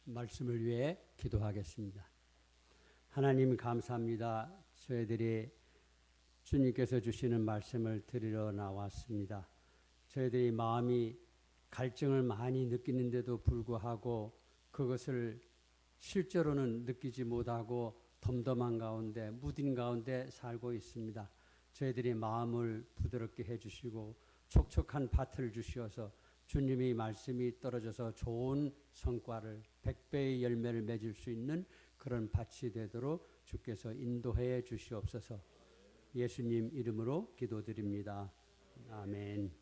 말씀을 위해 기도하겠습니다. 하나님 감사합니다. 저희들이 주님께서 주시는 말씀을 들으러 나왔습니다. 저희들이 마음이 갈증을 많이 느끼는데도 불구하고 그것을 실제로는 느끼지 못하고 덤덤한 가운데 무딘 가운데 살고 있습니다. 저희들이 마음을 부드럽게 해주시고 촉촉한 밭을 주시어서 주님의 말씀이 떨어져서 좋은 성과를 100배의 열매를 맺을 수 있는 그런 밭이 되도록 주께서 인도해 주시옵소서. 예수님 이름으로 기도드립니다. 아멘.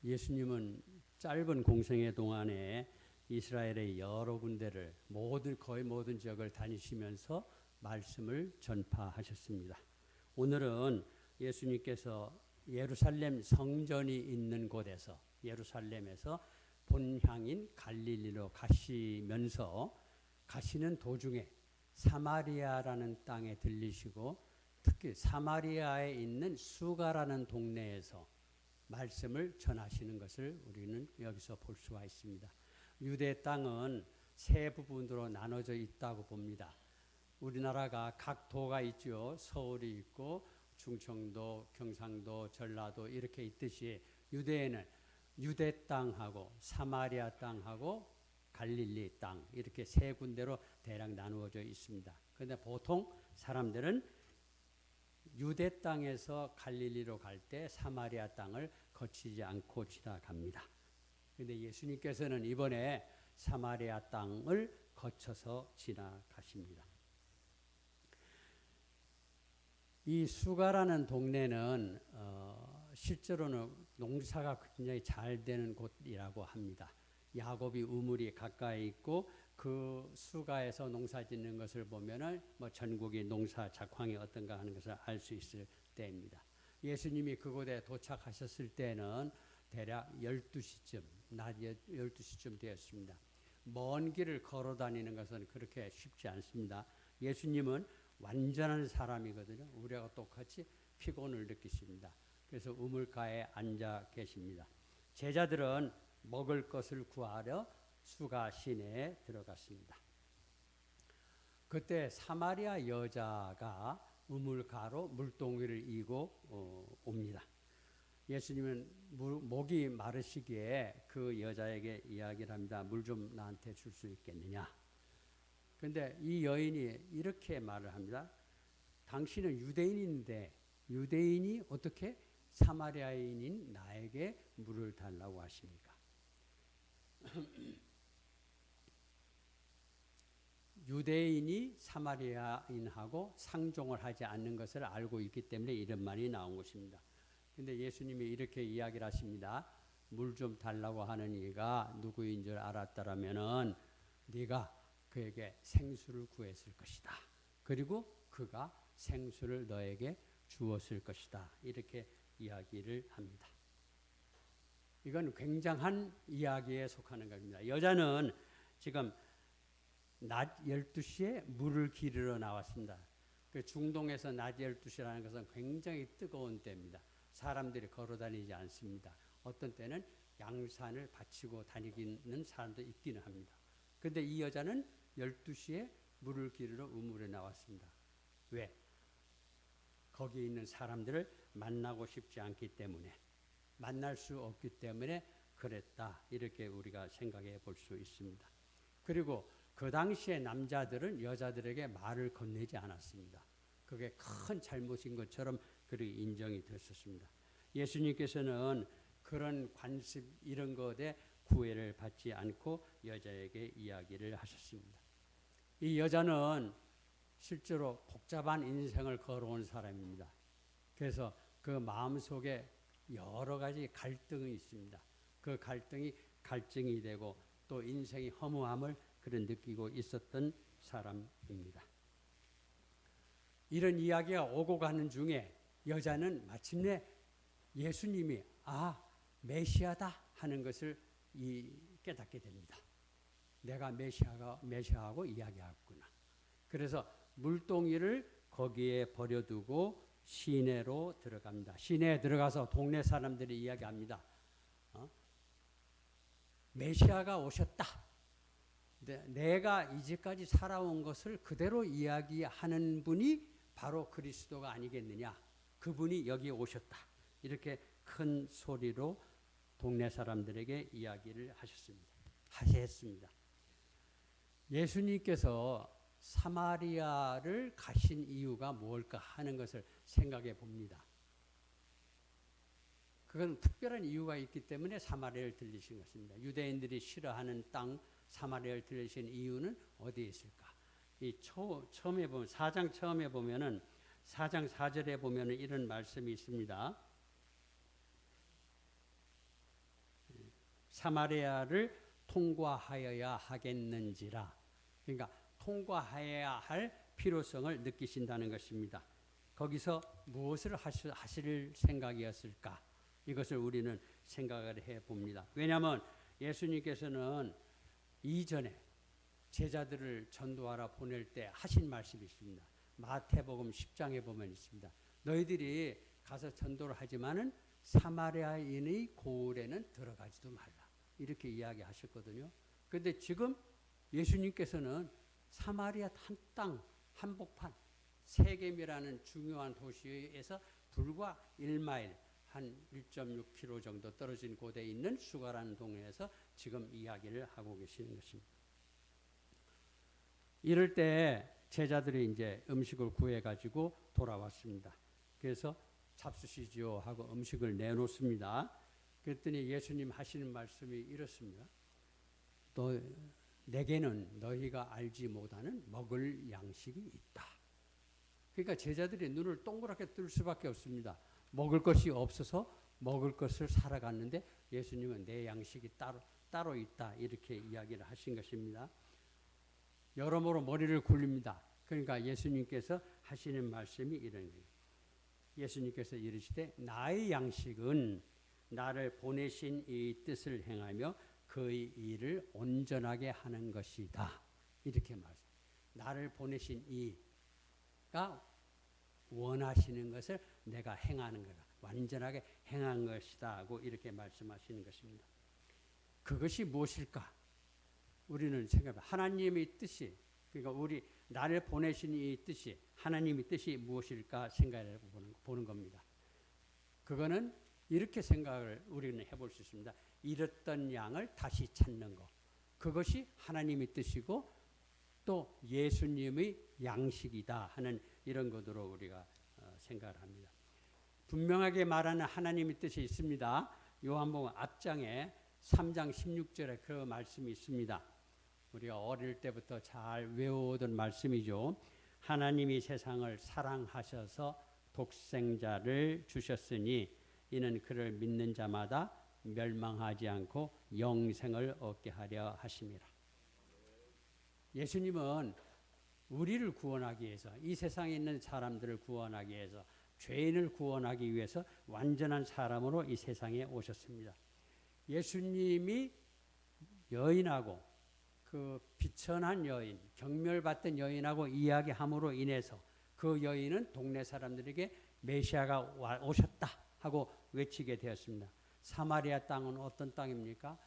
예수님은 짧은 공생의 동안에 이스라엘의 여러 군데를 거의 모든 지역을 다니시면서 말씀을 전파하셨습니다. 오늘은 예수님께서 예루살렘 성전이 있는 곳에서 예루살렘에서 본향인 갈릴리로 가시는 도중에 사마리아라는 땅에 들리시고 특히 사마리아에 있는 수가라는 동네에서 말씀을 전하시는 것을 우리는 여기서 볼 수가 있습니다. 유대 땅은 세 부분으로 나눠져 있다고 봅니다. 우리나라가 각 도가 있죠. 서울이 있고 충청도, 경상도, 전라도 이렇게 있듯이 유대에는 유대 땅하고 사마리아 땅하고 갈릴리 땅 이렇게 세 군데로 대략 나누어져 있습니다. 그런데 보통 사람들은 유대 땅에서 갈릴리로 갈 때 사마리아 땅을 거치지 않고 지나갑니다. 그런데 예수님께서는 이번에 사마리아 땅을 거쳐서 지나가십니다. 이 수가라는 동네는 실제로는 농사가 굉장히 잘 되는 곳이라고 합니다. 야곱이 우물이 가까이 있고 그 수가에서 농사 짓는 것을 보면은 전국이 농사 작황이 어떤가 하는 것을 알 수 있을 때입니다. 예수님이 그곳에 도착하셨을 때는 대략 12시쯤, 낮 12시쯤 되었습니다. 먼 길을 걸어 다니는 것은 그렇게 쉽지 않습니다. 예수님은 완전한 사람이거든요. 우리와 똑같이 피곤을 느끼십니다. 그래서 우물가에 앉아 계십니다. 제자들은 먹을 것을 구하려 수가 시내에 들어갔습니다. 그때 사마리아 여자가 우물가로 물동이를 이고 옵니다. 예수님은 목이 마르시기에 그 여자에게 이야기를 합니다. 물 좀 나한테 줄 수 있겠느냐. 그런데 이 여인이 이렇게 말을 합니다. 당신은 유대인인데 유대인이 어떻게 사마리아인인 나에게 물을 달라고 하십니까? 유대인이 사마리아인하고 상종을 하지 않는 것을 알고 있기 때문에 이런 말이 나온 것입니다. 그런데 예수님이 이렇게 이야기를 하십니다. 물 좀 달라고 하는 이가 누구인 줄 알았더라면은 네가 그에게 생수를 구했을 것이다. 그리고 그가 생수를 너에게 주었을 것이다. 이렇게 이야기를 합니다. 이건 굉장한 이야기에 속하는 겁니다. 여자는 지금 낮 12시에 물을 기르러 나왔습니다. 그 중동에서 낮 12시라는 것은 굉장히 뜨거운 때입니다. 사람들이 걸어 다니지 않습니다. 어떤 때는 양산을 받치고 다니는 사람도 있기는 합니다. 그런데 이 여자는 12시에 물을 기르러 우물에 나왔습니다. 왜? 거기에 있는 사람들을 만나고 싶지 않기 때문에, 만날 수 없기 때문에 그랬다. 이렇게 우리가 생각해 볼 수 있습니다. 그리고 그 당시에 남자들은 여자들에게 말을 건네지 않았습니다. 그게 큰 잘못인 것처럼 그렇게 인정이 됐었습니다. 예수님께서는 그런 관습 이런 것에 구애를 받지 않고 여자에게 이야기를 하셨습니다. 이 여자는 실제로 복잡한 인생을 걸어온 사람입니다. 그래서 그 마음속에 여러 가지 갈등이 있습니다. 그 갈증이 되고 또 인생의 허무함을 그런 느끼고 있었던 사람입니다. 이런 이야기가 오고 가는 중에 여자는 마침내 예수님이 메시아다 하는 것을 깨닫게 됩니다. 내가 메시아하고 이야기하구나. 그래서 물동이를 거기에 버려두고 시내로 들어갑니다. 시내에 들어가서 동네 사람들이 이야기합니다. 메시아가 오셨다. 내가 이제까지 살아온 것을 그대로 이야기하는 분이 바로 그리스도가 아니겠느냐. 그분이 여기에 오셨다. 이렇게 큰 소리로 동네 사람들에게 이야기를 하셨습니다. 예수님께서 사마리아를 가신 이유가 뭘까 하는 것을 생각해 봅니다. 그건 특별한 이유가 있기 때문에 사마리아를 들리신 것입니다. 유대인들이 싫어하는 땅 사마리아를 들리신 이유는 어디에 있을까? 이 처음에 보면 4장 처음에 보면은 4장 4절에 보면은 이런 말씀이 있습니다. 사마리아를 통과하여야 하겠는지라. 그러니까 통과해야 할 필요성을 느끼신다는 것입니다. 거기서 무엇을 하실 생각이었을까? 이것을 우리는 생각을 해봅니다. 왜냐하면 예수님께서는 이전에 제자들을 전도하러 보낼 때 하신 말씀이 있습니다. 마태복음 10장에 보면 있습니다. 너희들이 가서 전도를 하지만은 사마리아인의 고을에는 들어가지도 말라. 이렇게 이야기하셨거든요. 그런데 지금 예수님께서는 사마리아 한 땅, 한복판, 세겜이라는 중요한 도시에서 불과 1마일, 한 1.6km 정도 떨어진 곳에 있는 수가라는 동네에서 지금 이야기를 하고 계시는 것입니다. 이럴 때 제자들이 이제 음식을 구해가지고 돌아왔습니다. 그래서 잡수시지요 하고 음식을 내놓습니다. 그랬더니 예수님 하시는 말씀이 이렇습니다. 내게는 너희가 알지 못하는 먹을 양식이 있다. 그러니까 제자들이 눈을 동그랗게 뜰 수밖에 없습니다. 먹을 것이 없어서 먹을 것을 사러 갔는데 예수님은 내 양식이 따로 있다. 이렇게 이야기를 하신 것입니다. 여러모로 머리를 굴립니다. 그러니까 예수님께서 하시는 말씀이 이런 거예요. 예수님께서 이르시되 나의 양식은 나를 보내신 이 뜻을 행하며 그의 일을 온전하게 하는 것이다. 이렇게 말씀. 나를 보내신 이가 원하시는 것을 내가 행하는 거다. 완전하게 행한 것이다. 하고 이렇게 말씀하시는 것입니다. 그것이 무엇일까? 우리는 생각해 하나님의 뜻이 그러니까 나를 보내신 이 뜻이 하나님의 뜻이 무엇일까 생각해 보는 겁니다. 그거는 이렇게 생각을 우리는 해볼 수 있습니다. 잃었던 양을 다시 찾는 것. 그것이 하나님의 뜻이고 또 예수님의 양식이다 하는 이런 것으로 우리가 생각을 합니다. 분명하게 말하는 하나님의 뜻이 있습니다. 요한복음 앞장에 3장 16절에 그 말씀이 있습니다. 우리가 어릴 때부터 잘 외워오던 말씀이죠. 하나님이 세상을 사랑하셔서 독생자를 주셨으니 이는 그를 믿는 자마다 멸망하지 않고 영생을 얻게 하려 하심이라. 예수님은 우리를 구원하기 위해서 이 세상에 있는 사람들을 구원하기 위해서 죄인을 구원하기 위해서 완전한 사람으로 이 세상에 오셨습니다. 예수님이 여인하고 그 비천한 여인, 경멸받던 여인하고 이야기함으로 인해서 그 여인은 동네 사람들에게 메시아가 오셨다 하고 외치게 되었습니다. 사마리아 땅은 어떤 땅입니까?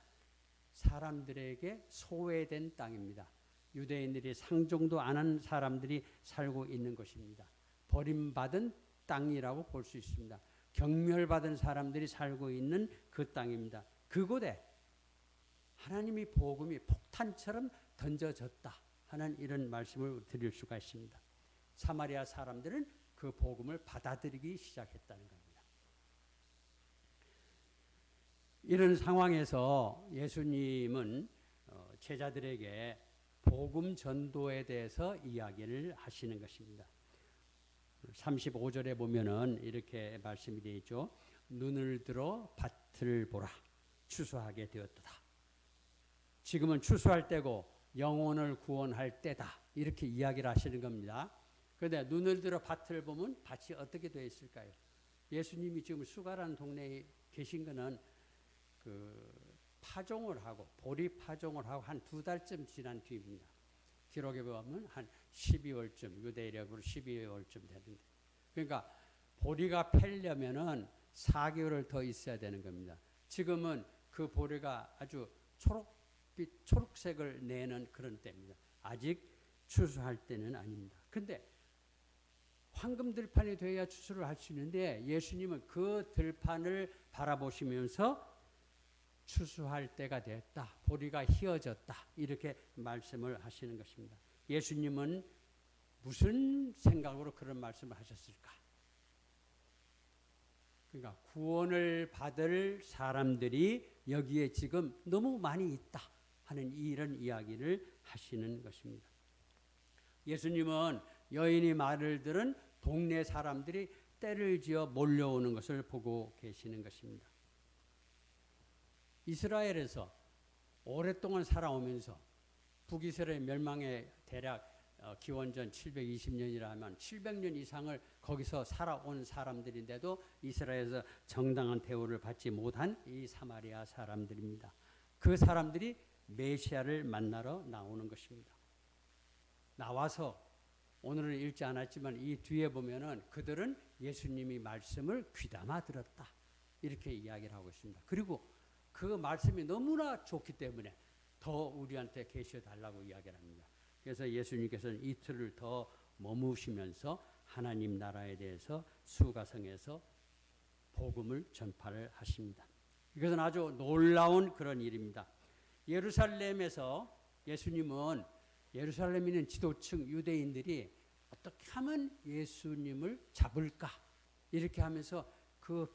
사람들에게 소외된 땅입니다. 유대인들이 상종도 안 한 사람들이 살고 있는 것입니다. 버림받은 땅이라고 볼 수 있습니다. 경멸받은 사람들이 살고 있는 그 땅입니다. 그곳에 하나님의 복음이 폭탄처럼 던져졌다 하는 이런 말씀을 드릴 수가 있습니다. 사마리아 사람들은 그 복음을 받아들이기 시작했다는 겁니다. 이런 상황에서 예수님은 제자들에게 복음 전도에 대해서 이야기를 하시는 것입니다. 35절에 보면은 이렇게 말씀이 되어 있죠. 눈을 들어 밭을 보라. 추수하게 되었도다. 지금은 추수할 때고 영혼을 구원할 때다. 이렇게 이야기를 하시는 겁니다. 그런데 눈을 들어 밭을 보면 밭이 어떻게 되어 있을까요? 예수님이 지금 수가라는 동네에 계신 거는 파종을 하고 보리 파종을 하고 한 2달쯤 지난 뒤입니다. 기록에 보면 한 12월쯤 유대인으로 12월쯤 되는데 그러니까 보리가 펴려면은 4개월을 더 있어야 되는 겁니다. 지금은 그 보리가 아주 초록색을 내는 그런 때입니다. 아직 추수할 때는 아닙니다. 근데 황금 들판이 되어야 추수를 할 수 있는데 예수님은 그 들판을 바라보시면서 추수할 때가 됐다. 보리가 희어졌다. 이렇게 말씀을 하시는 것입니다. 예수님은 무슨 생각으로 그런 말씀을 하셨을까? 그러니까 구원을 받을 사람들이 여기에 지금 너무 많이 있다 하는 이런 이야기를 하시는 것입니다. 예수님은 여인이 말을 들은 동네 사람들이 떼를 지어 몰려오는 것을 보고 계시는 것입니다. 이스라엘에서 오랫동안 살아오면서 북이스라엘 멸망의 대략 기원전 720년이라 하면 700년 이상을 거기서 살아온 사람들인데도 이스라엘에서 정당한 대우를 받지 못한 이 사마리아 사람들입니다. 그 사람들이 메시아를 만나러 나오는 것입니다. 나와서 오늘은 읽지 않았지만 이 뒤에 보면은 그들은 예수님이 말씀을 귀담아 들었다. 이렇게 이야기를 하고 있습니다. 그리고 그 말씀이 너무나 좋기 때문에 더 우리한테 계시어 달라고 이야기를 합니다. 그래서 예수님께서는 이틀을 더 머무시면서 하나님 나라에 대해서 수가성에서 복음을 전파를 하십니다. 이것은 아주 놀라운 그런 일입니다. 예루살렘에서 예수님은 예루살렘에 있는 지도층 유대인들이 어떻게 하면 예수님을 잡을까 이렇게 하면서 그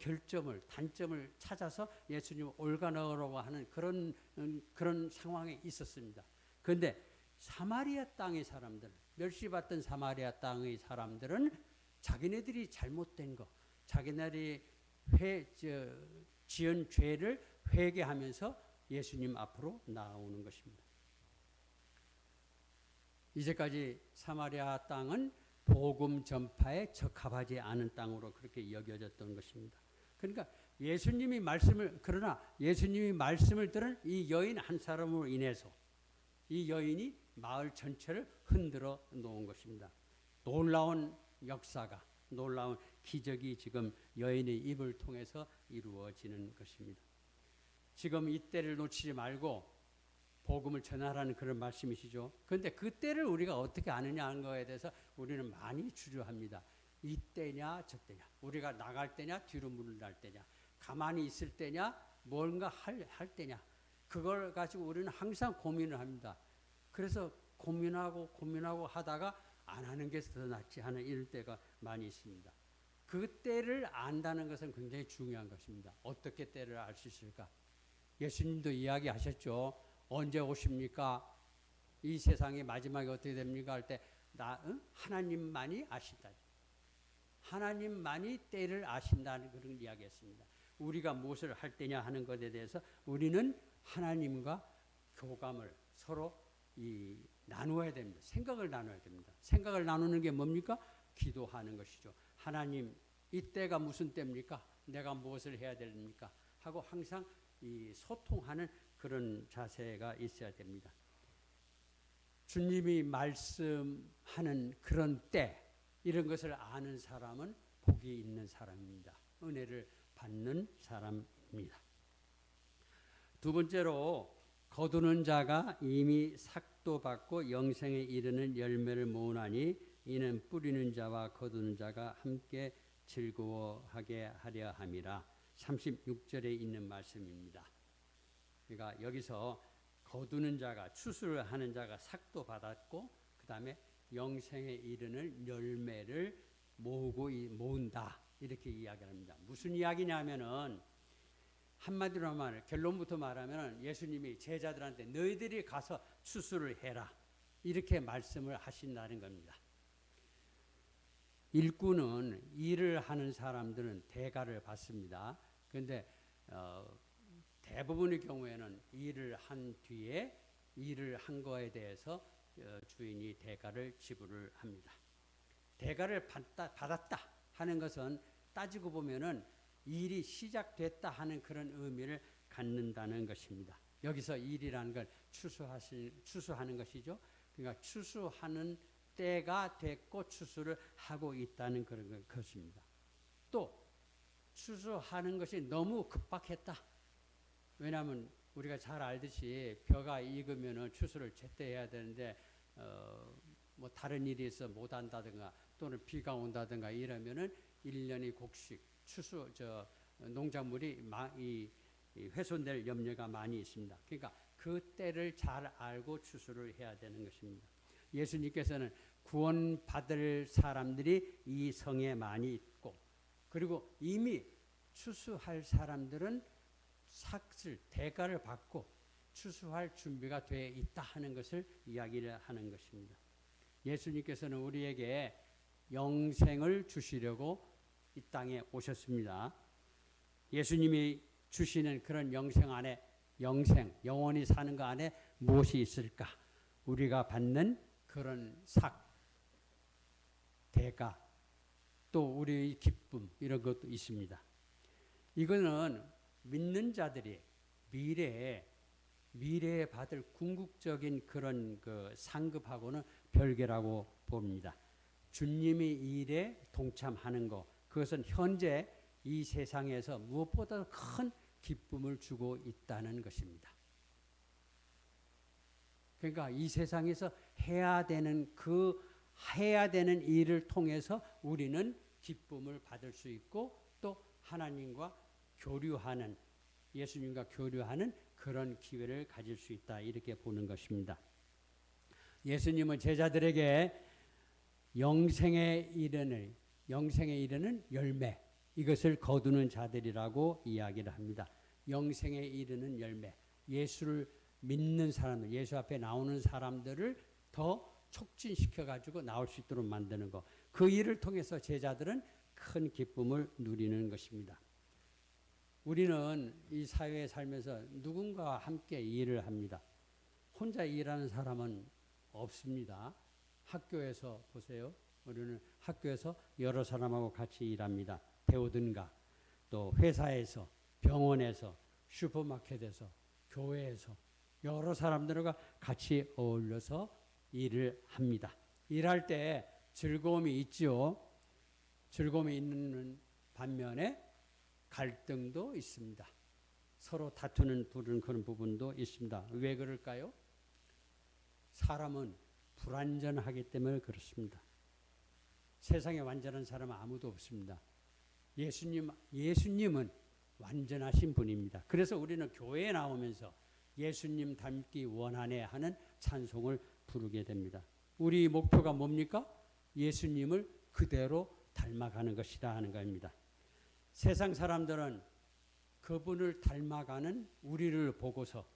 단점을 찾아서 예수님을 올가넣으려고 하는 그런 상황에 있었습니다. 그런데 사마리아 땅의 사람들, 멸시받던 사마리아 땅의 사람들은 자기네들이 잘못된 거, 자기네들이 지은 죄를 회개하면서 예수님 앞으로 나오는 것입니다. 이제까지 사마리아 땅은 복음 전파에 적합하지 않은 땅으로 그렇게 여겨졌던 것입니다. 그러니까 그러나 예수님이 말씀을 들은 이 여인 한 사람으로 인해서 이 여인이 마을 전체를 흔들어 놓은 것입니다. 놀라운 역사가, 놀라운 기적이 지금 여인의 입을 통해서 이루어지는 것입니다. 지금 이 때를 놓치지 말고 복음을 전하라는 그런 말씀이시죠. 그런데 그 때를 우리가 어떻게 아느냐 하는 거에 대해서 우리는 많이 주저합니다. 이 때냐 저 때냐, 우리가 나갈 때냐 뒤로 물러날 때냐, 가만히 있을 때냐 뭔가 할 때냐, 그걸 가지고 우리는 항상 고민을 합니다. 그래서 고민하고 하다가 안 하는 게 더 낫지 하는 이럴 때가 많이 있습니다. 그 때를 안다는 것은 굉장히 중요한 것입니다. 어떻게 때를 알 수 있을까? 예수님도 이야기하셨죠. 언제 오십니까? 이 세상의 마지막이 어떻게 됩니까? 할 때 하나님만이 아신다. 하나님만이 때를 아신다는 그런 이야기했습니다. 우리가 무엇을 할 때냐 하는 것에 대해서 우리는 하나님과 교감을 서로 나누어야 됩니다. 생각을 나눠야 됩니다. 생각을 나누는 게 뭡니까? 기도하는 것이죠. 하나님, 이 때가 무슨 때입니까? 내가 무엇을 해야 됩니까? 하고 항상 소통하는 그런 자세가 있어야 됩니다. 주님이 말씀하는 그런 때, 이런 것을 아는 사람은 복이 있는 사람입니다. 은혜를 받는 사람입니다. 두 번째로 거두는 자가 이미 삭도 받고 영생에 이르는 열매를 모으나니 이는 뿌리는 자와 거두는 자가 함께 즐거워하게 하려 함이라. 36절에 있는 말씀입니다. 그러니까 여기서 거두는 자가, 추수를 하는 자가 삭도 받았고 그 다음에 영생에 이르는 열매를 모은다 이렇게 이야기를 합니다. 무슨 이야기냐면은 한마디로 결론부터 말하면 예수님이 제자들한테 너희들이 가서 추수를 해라 이렇게 말씀을 하신다는 겁니다. 일꾼은 일을 하는 사람들은 대가를 받습니다. 그런데 대부분의 경우에는 일을 한 뒤에 일을 한 거에 대해서 주인이 대가를 지불을 합니다. 대가를 받았다 하는 것은 따지고 보면은 일이 시작됐다 하는 그런 의미를 갖는다는 것입니다. 여기서 일이라는 걸 추수하는 것이죠. 그러니까 추수하는 때가 됐고 추수를 하고 있다는 그런 것입니다. 또 추수하는 것이 너무 급박했다. 왜냐하면 우리가 잘 알듯이 벼가 익으면은 추수를 제때 해야 되는데 뭐 다른 일이 있어 못 한다든가 또는 비가 온다든가 이러면은 1년이 곡식 추수 농작물이 이 훼손될 염려가 많이 있습니다. 그러니까 그 때를 잘 알고 추수를 해야 되는 것입니다. 예수님께서는 구원받을 사람들이 이 성에 많이 있고 그리고 이미 추수할 사람들은 삭슬 대가를 받고 추수할 준비가 되어 있다 하는 것을 이야기를 하는 것입니다. 예수님께서는 우리에게 영생을 주시려고 이 땅에 오셨습니다. 예수님이 주시는 그런 영생 안에 영원히 사는 것 안에 무엇이 있을까? 우리가 받는 그런 대가, 또 우리의 기쁨 이런 것도 있습니다. 이거는 믿는 자들이 미래에 받을 궁극적인 그런 그 상급하고는 별개라고 봅니다. 주님이 일에 동참하는 것, 그것은 현재 이 세상에서 무엇보다 큰 기쁨을 주고 있다는 것입니다. 그러니까 이 세상에서 해야 되는 일을 통해서 우리는 기쁨을 받을 수 있고 또 하나님과 교류하는 예수님과 교류하는 그런 기회를 가질 수 있다 이렇게 보는 것입니다. 예수님은 제자들에게 영생에 이르는 열매 이것을 거두는 자들이라고 이야기를 합니다. 영생에 이르는 열매 예수를 믿는 사람들 예수 앞에 나오는 사람들을 더 촉진시켜 가지고 나올 수 있도록 만드는 것. 그 일을 통해서 제자들은 큰 기쁨을 누리는 것입니다. 우리는 이 사회에 살면서 누군가와 함께 일을 합니다. 혼자 일하는 사람은 없습니다. 학교에서 보세요. 우리는 학교에서 여러 사람하고 같이 일합니다. 배우든가 또 회사에서 병원에서 슈퍼마켓에서 교회에서 여러 사람들과 같이 어울려서 일을 합니다. 일할 때 즐거움이 있죠. 즐거움이 있는 반면에 갈등도 있습니다. 서로 다투는 그런 부분도 있습니다. 왜 그럴까요? 사람은 불완전하기 때문에 그렇습니다. 세상에 완전한 사람은 아무도 없습니다. 예수님은 완전하신 분입니다. 그래서 우리는 교회에 나오면서 예수님 닮기 원하네 하는 찬송을 부르게 됩니다. 우리 목표가 뭡니까? 예수님을 그대로 닮아가는 것이다 하는 겁니다. 세상 사람들은 그분을 닮아가는 우리를 보고서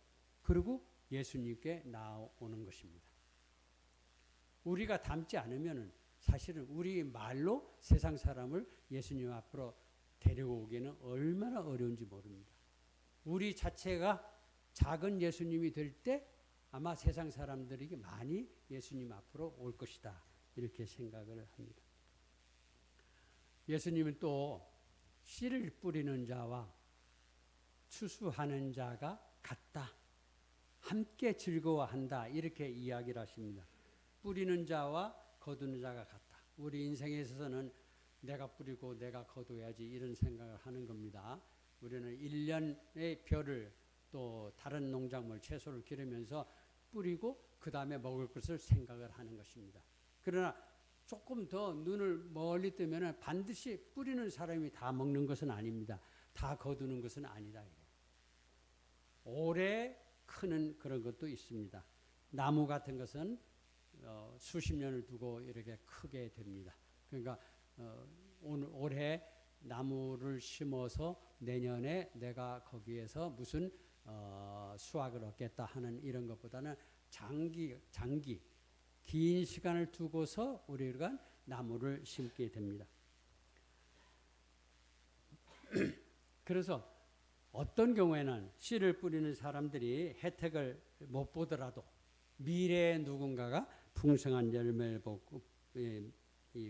그리고 예수님께 나오는 것입니다. 우리가 닮지 않으면 사실은 우리 말로 세상 사람을 예수님 앞으로 데려오기는 얼마나 어려운지 모릅니다. 우리 자체가 작은 예수님이 될 때 아마 세상 사람들에게 많이 예수님 앞으로 올 것이다. 이렇게 생각을 합니다. 예수님은 또 씨를 뿌리는 자와 추수하는 자가 같다. 함께 즐거워한다. 이렇게 이야기를 하십니다. 뿌리는 자와 거두는 자가 같다. 우리 인생에 있어서는 내가 뿌리고 내가 거둬야지 이런 생각을 하는 겁니다. 우리는 1년의 벼를 또 다른 농작물, 채소를 기르면서 뿌리고 그 다음에 먹을 것을 생각을 하는 것입니다. 그러나 조금 더 눈을 멀리 뜨면 반드시 뿌리는 사람이 다 먹는 것은 아닙니다. 다 거두는 것은 아니다. 오래 크는 그런 것도 있습니다. 나무 같은 것은 수십 년을 두고 이렇게 크게 됩니다. 그러니까 올해 나무를 심어서 내년에 내가 거기에서 무슨 수확을 얻겠다 하는 이런 것보다는 장기 긴 시간을 두고서 우리가 나무를 심게 됩니다. 그래서 어떤 경우에는 씨를 뿌리는 사람들이 혜택을 못 보더라도 미래에 누군가가 풍성한 열매를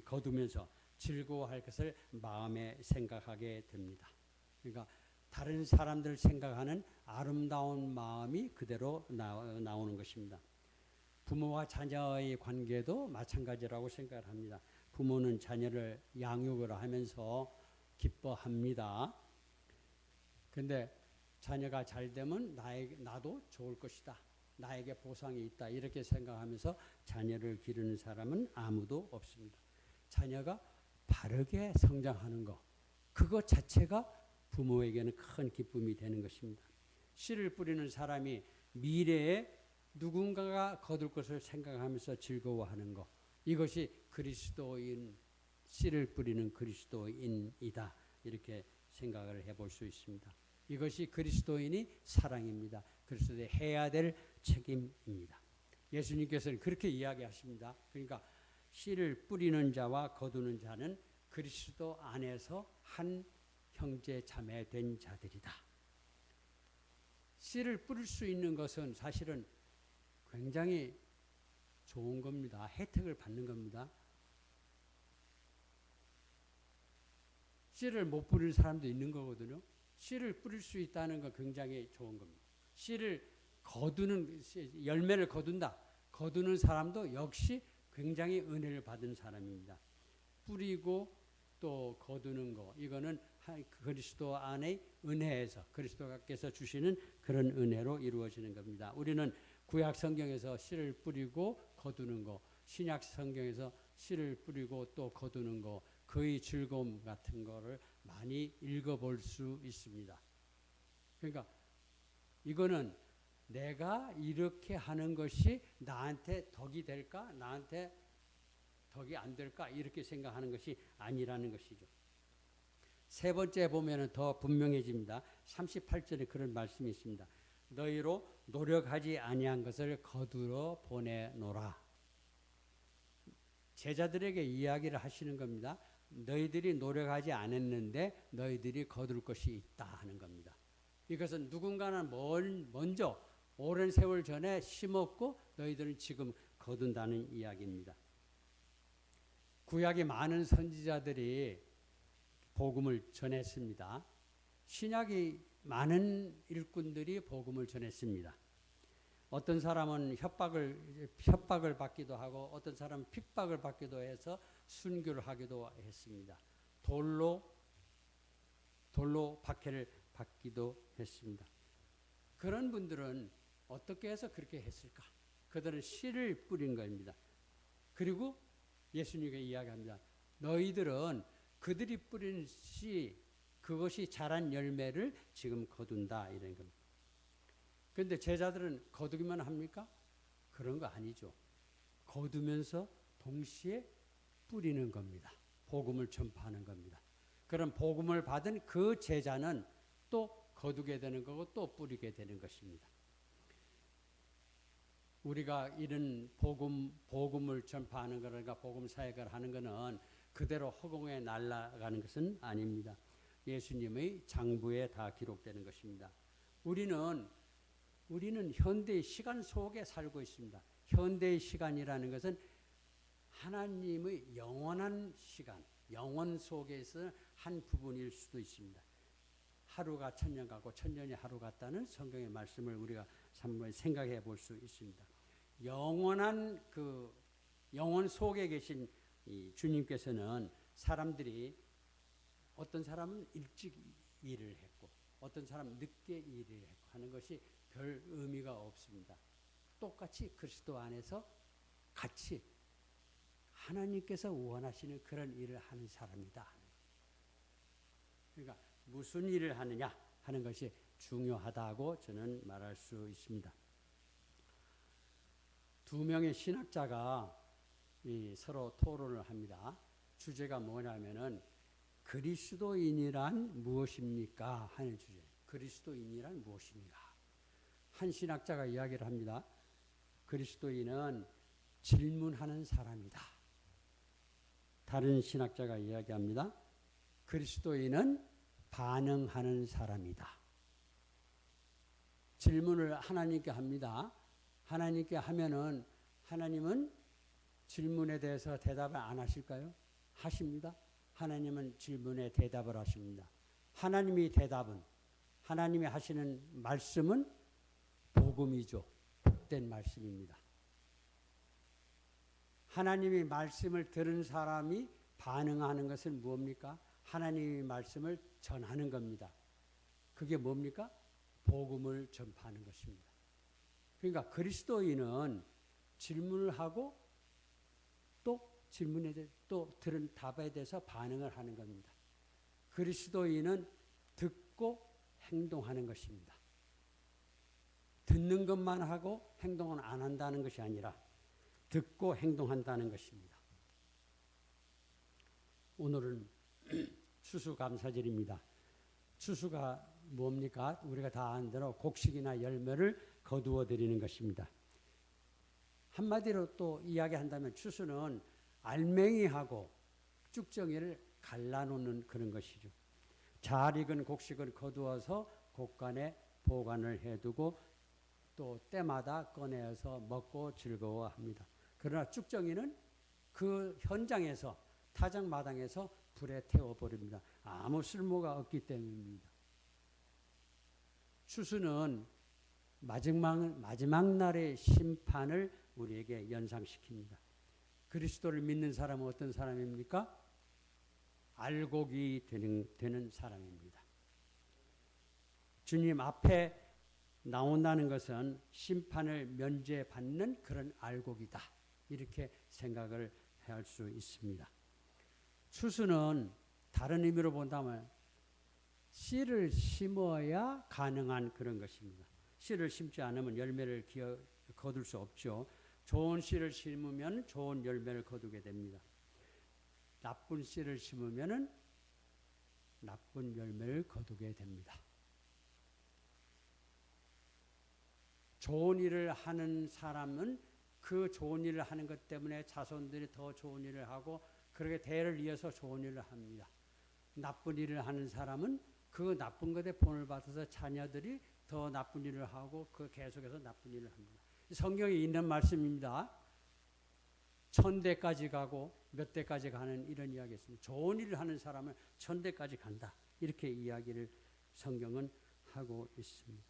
거두면서 즐거워할 것을 마음에 생각하게 됩니다. 그러니까 다른 사람들 생각하는 아름다운 마음이 그대로 나오는 것입니다. 부모와 자녀의 관계도 마찬가지라고 생각을 합니다. 부모는 자녀를 양육을 하면서 기뻐합니다. 그런데 자녀가 잘 되면 나도 좋을 것이다. 나에게 보상이 있다. 이렇게 생각하면서 자녀를 기르는 사람은 아무도 없습니다. 자녀가 바르게 성장하는 것, 그것 자체가 부모에게는 큰 기쁨이 되는 것입니다. 씨를 뿌리는 사람이 미래에 누군가가 거둘 것을 생각하면서 즐거워하는 것, 이것이 그리스도인, 씨를 뿌리는 그리스도인이다. 이렇게 생각을 해볼 수 있습니다. 이것이 그리스도인이 사랑입니다. 그리스도의 해야 될 책임입니다. 예수님께서는 그렇게 이야기하십니다. 그러니까 씨를 뿌리는 자와 거두는 자는 그리스도 안에서 한 형제 자매 된 자들이다. 씨를 뿌릴 수 있는 것은 사실은 굉장히 좋은 겁니다. 혜택을 받는 겁니다. 씨를 못 뿌릴 사람도 있는 거거든요. 씨를 뿌릴 수 있다는 건 굉장히 좋은 겁니다. 씨를 거두는, 열매를 거둔다. 거두는 사람도 역시 굉장히 은혜를 받은 사람입니다. 뿌리고 또 거두는 거, 이거는 그리스도 안의 은혜에서 그리스도께서 주시는 그런 은혜로 이루어지는 겁니다. 우리는 구약 성경에서 씨를 뿌리고 거두는 거, 신약 성경에서 씨를 뿌리고 또 거두는 거, 그의 즐거움 같은 거를 많이 읽어볼 수 있습니다. 그러니까 이거는 내가 이렇게 하는 것이 나한테 덕이 될까? 나한테 덕이 안 될까? 이렇게 생각하는 것이 아니라는 것이죠. 세 번째 보면 더 분명해집니다. 38절에 그런 말씀이 있습니다. 너희로 노력하지 아니한 것을 거두러 보내노라. 제자들에게 이야기를 하시는 겁니다. 너희들이 노력하지 않았는데 너희들이 거둘 것이 있다 하는 겁니다. 이것은 누군가는 먼저 오랜 세월 전에 심었고 너희들은 지금 거둔다는 이야기입니다. 구약의 많은 선지자들이 복음을 전했습니다. 신약의 많은 일꾼들이 복음을 전했습니다. 어떤 사람은 협박을 받기도 하고 어떤 사람은 핍박을 받기도 해서 순교를 하기도 했습니다. 돌로 박해를 받기도 했습니다. 그런 분들은 어떻게 해서 그렇게 했을까? 그들은 씨를 뿌린 겁니다. 그리고 예수님께 이야기합니다. 너희들은 그들이 뿌린 씨, 그것이 자란 열매를 지금 거둔다 이런 겁니다. 그런데 제자들은 거두기만 합니까? 그런 거 아니죠. 거두면서 동시에 뿌리는 겁니다. 복음을 전파하는 겁니다. 그런 복음을 받은 그 제자는 또 거두게 되는 거고 또 뿌리게 되는 것입니다. 우리가 이런 복음을 전파하는 거니까 복음 사역을 하는 것은 그대로 허공에 날아가는 것은 아닙니다. 예수님의 장부에 다 기록되는 것입니다. 우리는 현대의 시간 속에 살고 있습니다. 현대의 시간이라는 것은 하나님의 영원한 시간, 영원 속에서 한 부분일 수도 있습니다. 하루가 천년 같고 천년이 하루 같다는 성경의 말씀을 우리가 한번 생각해 볼 수 있습니다. 영원한 그 영원 속에 계신 이 주님께서는 사람들이 어떤 사람은 일찍 일을 했고 어떤 사람은 늦게 일을 했고 하는 것이 별 의미가 없습니다. 똑같이 그리스도 안에서 같이 하나님께서 원하시는 그런 일을 하는 사람이다. 그러니까 무슨 일을 하느냐 하는 것이 중요하다고 저는 말할 수 있습니다. 두 명의 신학자가 서로 토론을 합니다. 주제가 뭐냐면은 그리스도인이란 무엇입니까? 하는 주제. 그리스도인이란 무엇인가? 한 신학자가 이야기를 합니다. 그리스도인은 질문하는 사람이다. 다른 신학자가 이야기합니다. 그리스도인은 반응하는 사람이다. 질문을 하나님께 합니다. 하나님께 하면은 하나님은 질문에 대해서 대답을 안 하실까요? 하십니다. 하나님은 질문에 대답을 하십니다. 하나님이 하시는 말씀은 복음이죠. 복된 말씀입니다. 하나님의 말씀을 들은 사람이 반응하는 것은 무엇입니까? 하나님의 말씀을 전하는 겁니다. 그게 뭡니까? 복음을 전파하는 것입니다. 그러니까 그리스도인은 질문을 하고 또 질문에 대해 또 들은 답에 대해서 반응을 하는 겁니다. 그리스도인은 듣고 행동하는 것입니다. 듣는 것만 하고 행동은 안 한다는 것이 아니라 듣고 행동한다는 것입니다. 오늘은 추수감사절입니다. 추수가 뭡니까? 우리가 다 아는 대로 곡식이나 열매를 거두어 드리는 것입니다. 한마디로 또 이야기한다면 추수는 알맹이하고 쭉정이를 갈라놓는 그런 것이죠. 잘 익은 곡식을 거두어서 곡간에 보관을 해두고 또 때마다 꺼내서 먹고 즐거워합니다. 그러나 쭉정이는 그 현장에서 타작마당에서 불에 태워버립니다. 아무 쓸모가 없기 때문입니다. 추수는 마지막 날의 심판을 우리에게 연상시킵니다. 그리스도를 믿는 사람은 어떤 사람입니까? 알곡이 되는 사람입니다. 주님 앞에 나온다는 것은 심판을 면제받는 그런 알곡이다. 이렇게 생각을 할 수 있습니다. 추수는 다른 의미로 본다면 씨를 심어야 가능한 그런 것입니다. 씨를 심지 않으면 열매를 거둘 수 없죠. 좋은 씨를 심으면 좋은 열매를 거두게 됩니다. 나쁜 씨를 심으면 나쁜 열매를 거두게 됩니다. 좋은 일을 하는 사람은 그 좋은 일을 하는 것 때문에 자손들이 더 좋은 일을 하고 그렇게 대를 이어서 좋은 일을 합니다. 나쁜 일을 하는 사람은 그 나쁜 것에 본을 받아서 자녀들이 더 나쁜 일을 하고 그 계속해서 나쁜 일을 합니다. 성경에 있는 말씀입니다. 천대까지 가고 몇 대까지 가는 이런 이야기가 있습니다. 좋은 일을 하는 사람은 천대까지 간다. 이렇게 이야기를 성경은 하고 있습니다.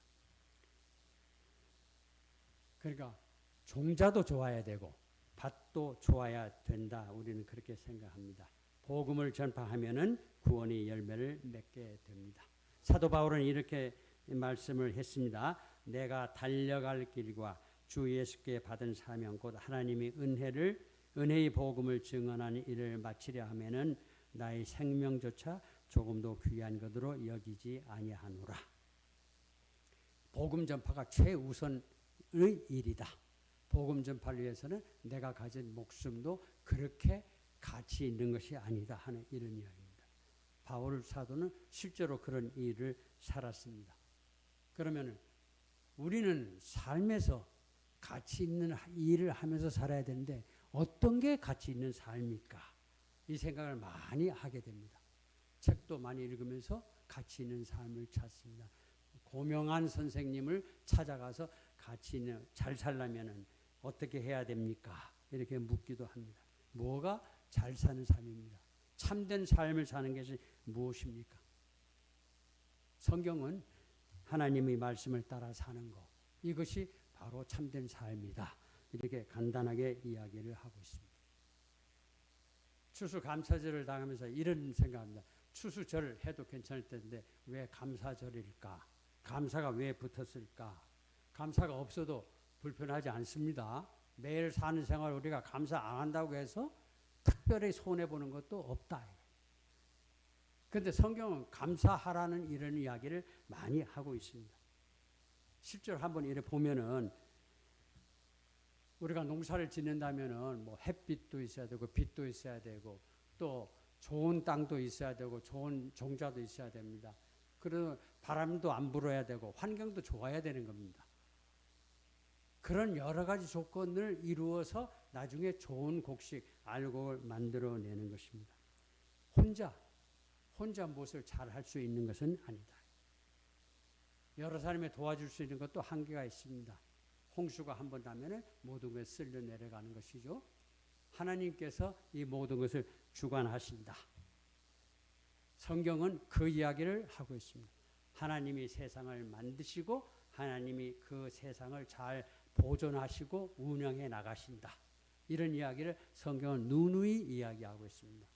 그러니까 종자도 좋아야 되고 밭도 좋아야 된다. 우리는 그렇게 생각합니다. 복음을 전파하면은 구원의 열매를 맺게 됩니다. 사도 바울은 이렇게 말씀을 했습니다. 내가 달려갈 길과 주 예수께 받은 사명 곧 하나님의 은혜의 복음을 증언하는 일을 마치려 하면은 나의 생명조차 조금도 귀한 것으로 여기지 아니하노라. 복음 전파가 최우선의 일이다. 복음 전파를 위해서는 내가 가진 목숨도 그렇게 가치 있는 것이 아니다 하는 이런 이야기입니다. 바울 사도는 실제로 그런 일을 살았습니다. 그러면 우리는 삶에서 가치 있는 일을 하면서 살아야 되는데 어떤 게 가치 있는 삶일까? 이 생각을 많이 하게 됩니다. 책도 많이 읽으면서 가치 있는 삶을 찾습니다. 고명한 선생님을 찾아가서 가치 있는 잘 살려면 어떻게 해야 됩니까? 이렇게 묻기도 합니다. 뭐가 잘 사는 삶입니다. 참된 삶을 사는 것이 무엇입니까? 성경은 하나님의 말씀을 따라 사는 것. 이것이 바로 참된 삶이다. 이렇게 간단하게 이야기를 하고 있습니다. 추수감사절을 당하면서 이런 생각합니다. 추수절 해도 괜찮을 텐데 왜 감사절일까? 감사가 왜 붙었을까? 감사가 없어도 불편하지 않습니다. 매일 사는 생활 우리가 감사 안 한다고 해서 특별히 손해보는 것도 없다. 그런데 성경은 감사하라는 이런 이야기를 많이 하고 있습니다. 실제로 한번 이렇게 보면은 우리가 농사를 짓는다면은 뭐 햇빛도 있어야 되고 빛도 있어야 되고 또 좋은 땅도 있어야 되고 좋은 종자도 있어야 됩니다. 그리고 바람도 안 불어야 되고 환경도 좋아야 되는 겁니다. 그런 여러 가지 조건을 이루어서 나중에 좋은 곡식, 알곡을 만들어내는 것입니다. 혼자 무엇을 잘 할 수 있는 것은 아니다. 여러 사람이 도와줄 수 있는 것도 한계가 있습니다. 홍수가 한번 나면 모든 것을 쓸려 내려가는 것이죠. 하나님께서 이 모든 것을 주관하신다. 성경은 그 이야기를 하고 있습니다. 하나님이 세상을 만드시고 하나님이 그 세상을 잘 보존하시고 운영해 나가신다. 이런 이야기를 성경은 누누이 이야기하고 있습니다.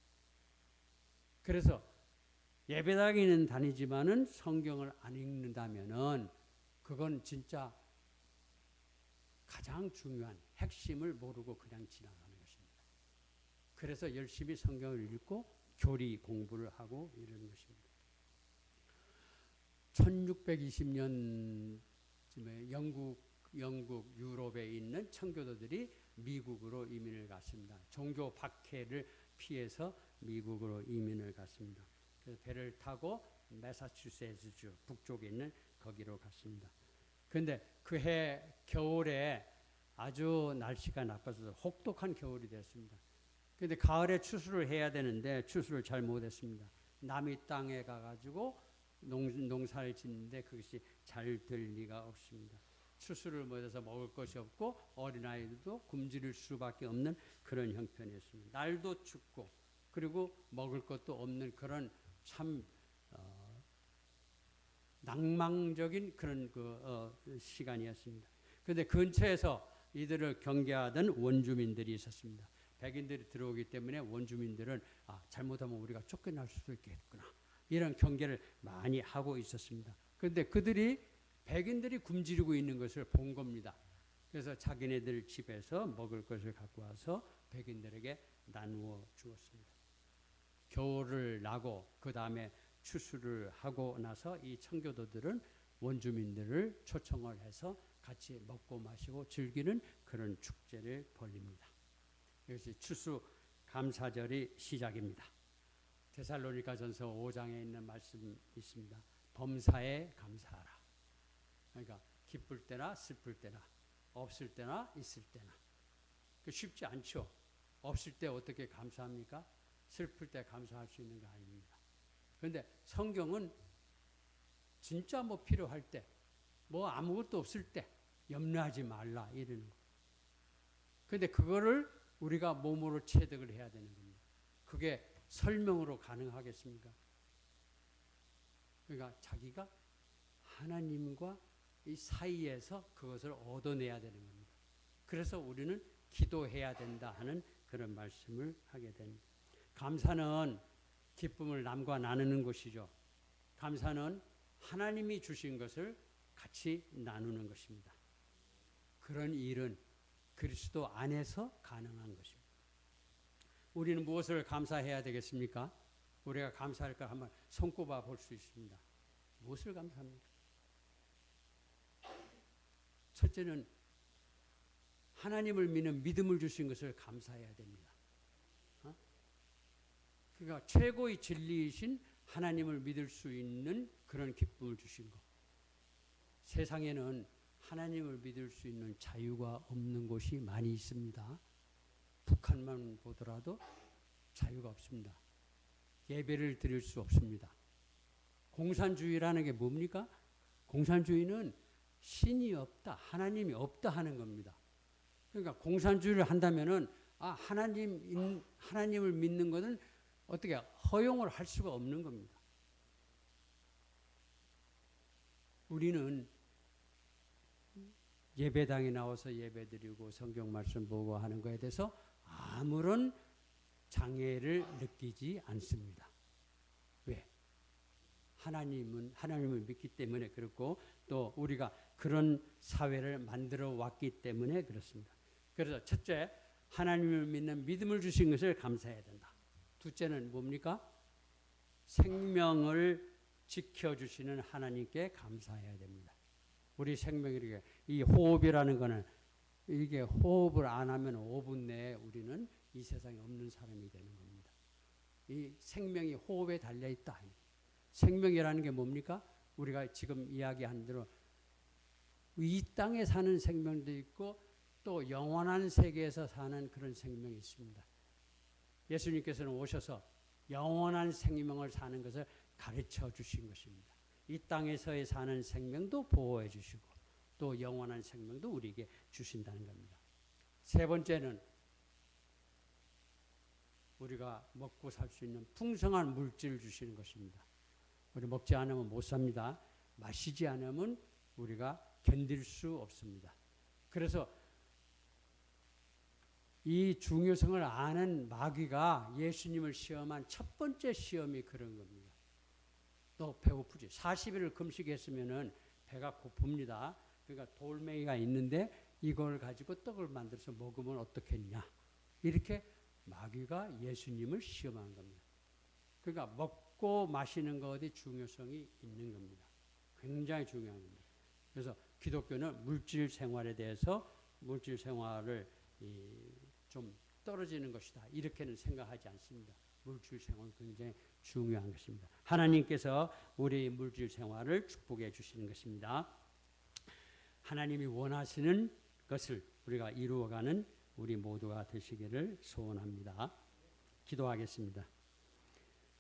그래서 예배당에는 다니지만은 성경을 안 읽는다면은 그건 진짜 가장 중요한 핵심을 모르고 그냥 지나가는 것입니다. 그래서 열심히 성경을 읽고 교리 공부를 하고 이러는 것입니다. 1620년쯤에 영국, 유럽에 있는 청교도들이 미국으로 이민을 갔습니다. 종교 박해를 피해서 미국으로 이민을 갔습니다. 그래서 배를 타고 매사추세츠주 북쪽에 있는 거기로 갔습니다. 그런데 그 해 겨울에 아주 날씨가 나빠서 혹독한 겨울이 됐습니다. 그런데 가을에 추수를 해야 되는데 추수를 잘 못했습니다. 남의 땅에 가가지고 농사를 짓는데 그것이 잘 될 리가 없습니다. 추수를 못해서 먹을 것이 없고 어린아이들도 굶주릴 수밖에 없는 그런 형편이었습니다. 날도 춥고 그리고 먹을 것도 없는 그런 참 낭망적인 그런 시간이었습니다. 그런데 근처에서 이들을 경계하던 원주민들이 있었습니다. 백인들이 들어오기 때문에 원주민들은 잘못하면 우리가 쫓겨날 수도 있겠구나. 이런 경계를 많이 하고 있었습니다. 그런데 백인들이 굶주리고 있는 것을 본 겁니다. 그래서 자기네들 집에서 먹을 것을 갖고 와서 백인들에게 나누어 주었습니다. 겨울을 나고 그 다음에 추수를 하고 나서 이 청교도들은 원주민들을 초청을 해서 같이 먹고 마시고 즐기는 그런 축제를 벌립니다. 이것이 추수 감사절이 시작입니다. 데살로니가전서 5장에 있는 말씀이 있습니다. 범사에 감사하라. 그러니까 기쁠 때나 슬플 때나 없을 때나 있을 때나. 쉽지 않죠. 없을 때 어떻게 감사합니까? 슬플 때 감사할 수 있는 거 아닙니다. 그런데 성경은 진짜 필요할 때, 아무것도 없을 때 염려하지 말라 이러는 거. 그런데 그거를 우리가 몸으로 체득을 해야 되는 겁니다. 그게 설명으로 가능하겠습니까? 그러니까 자기가 하나님과 이 사이에서 그것을 얻어내야 되는 겁니다. 그래서 우리는 기도해야 된다 하는 그런 말씀을 하게 됩니다. 감사는 기쁨을 남과 나누는 것이죠. 감사는 하나님이 주신 것을 같이 나누는 것입니다. 그런 일은 그리스도 안에서 가능한 것입니다. 우리는 무엇을 감사해야 되겠습니까? 우리가 감사할 걸 한번 손꼽아 볼 수 있습니다. 무엇을 감사합니까? 첫째는 하나님을 믿는 믿음을 주신 것을 감사해야 됩니다. 그러니까 최고의 진리이신 하나님을 믿을 수 있는 그런 기쁨을 주신 것. 세상에는 하나님을 믿을 수 있는 자유가 없는 곳이 많이 있습니다. 북한만 보더라도 자유가 없습니다. 예배를 드릴 수 없습니다. 공산주의라는 게 뭡니까? 공산주의는 신이 없다, 하나님이 없다 하는 겁니다. 그러니까 공산주의를 한다면은 하나님을 믿는 것은 어떻게 허용을 할 수가 없는 겁니다. 우리는 예배당에 나와서 예배드리고 성경 말씀 보고 하는 것에 대해서 아무런 장애를 느끼지 않습니다. 왜? 하나님을 믿기 때문에 그렇고 또 우리가 그런 사회를 만들어 왔기 때문에 그렇습니다. 그래서 첫째, 하나님을 믿는 믿음을 주신 것을 감사해야 된다. 둘째는 뭡니까? 생명을 지켜주시는 하나님께 감사해야 됩니다. 우리 생명이 이 호흡이라는 거는 이게 호흡을 안 하면 5분 내에 우리는 이 세상에 없는 사람이 되는 겁니다. 이 생명이 호흡에 달려있다. 생명이라는 게 뭡니까? 우리가 지금 이야기한 대로 이 땅에 사는 생명도 있고 또 영원한 세계에서 사는 그런 생명이 있습니다. 예수님께서는 오셔서 영원한 생명을 사는 것을 가르쳐 주신 것입니다. 이 땅에서의 사는 생명도 보호해 주시고 또 영원한 생명도 우리에게 주신다는 겁니다. 세 번째는 우리가 먹고 살 수 있는 풍성한 물질을 주시는 것입니다. 우리 먹지 않으면 못 삽니다. 마시지 않으면 우리가 견딜 수 없습니다. 그래서 이 중요성을 아는 마귀가 예수님을 시험한 첫 번째 시험이 그런 겁니다. 너 배고프지? 40일을 금식했으면은 배가 고픕니다. 그러니까 돌멩이가 있는데 이걸 가지고 떡을 만들어서 먹으면 어떻겠냐. 이렇게 마귀가 예수님을 시험한 겁니다. 그러니까 먹고 마시는 것이 중요성이 있는 겁니다. 굉장히 중요한 겁니다. 그래서 기독교는 물질 생활에 대해서 물질 생활을 좀 떨어지는 것이다. 이렇게는 생각하지 않습니다. 물질 생활은 굉장히 중요한 것입니다. 하나님께서 우리의 물질 생활을 축복해 주시는 것입니다. 하나님이 원하시는 것을 우리가 이루어가는 우리 모두가 되시기를 소원합니다. 기도하겠습니다.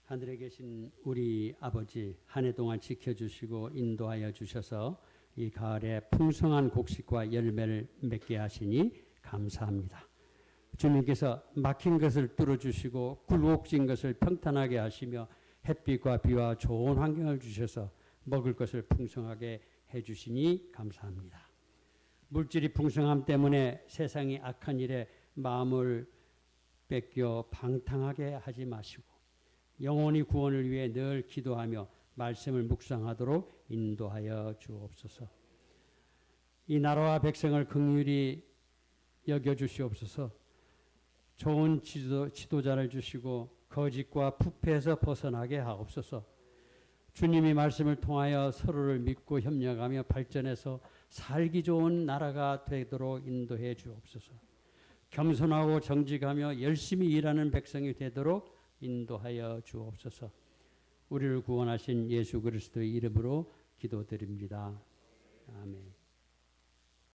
하늘에 계신 우리 아버지, 한 해 동안 지켜주시고 인도하여 주셔서 이 가을에 풍성한 곡식과 열매를 맺게 하시니 감사합니다. 주님께서 막힌 것을 뚫어주시고 굴곡진 것을 평탄하게 하시며 햇빛과 비와 좋은 환경을 주셔서 먹을 것을 풍성하게 해주시니 감사합니다. 물질이 풍성함 때문에 세상이 악한 일에 마음을 뺏겨 방탕하게 하지 마시고 영혼이 구원을 위해 늘 기도하며 말씀을 묵상하도록 인도하여 주옵소서. 이 나라와 백성을 긍휼히 여겨주시옵소서. 좋은 지도자를 주시고 거짓과 부패에서 벗어나게 하옵소서. 주님이 말씀을 통하여 서로를 믿고 협력하며 발전해서 살기 좋은 나라가 되도록 인도해 주옵소서. 겸손하고 정직하며 열심히 일하는 백성이 되도록 인도하여 주옵소서. 우리를 구원하신 예수 그리스도의 이름으로 기도드립니다. 아멘.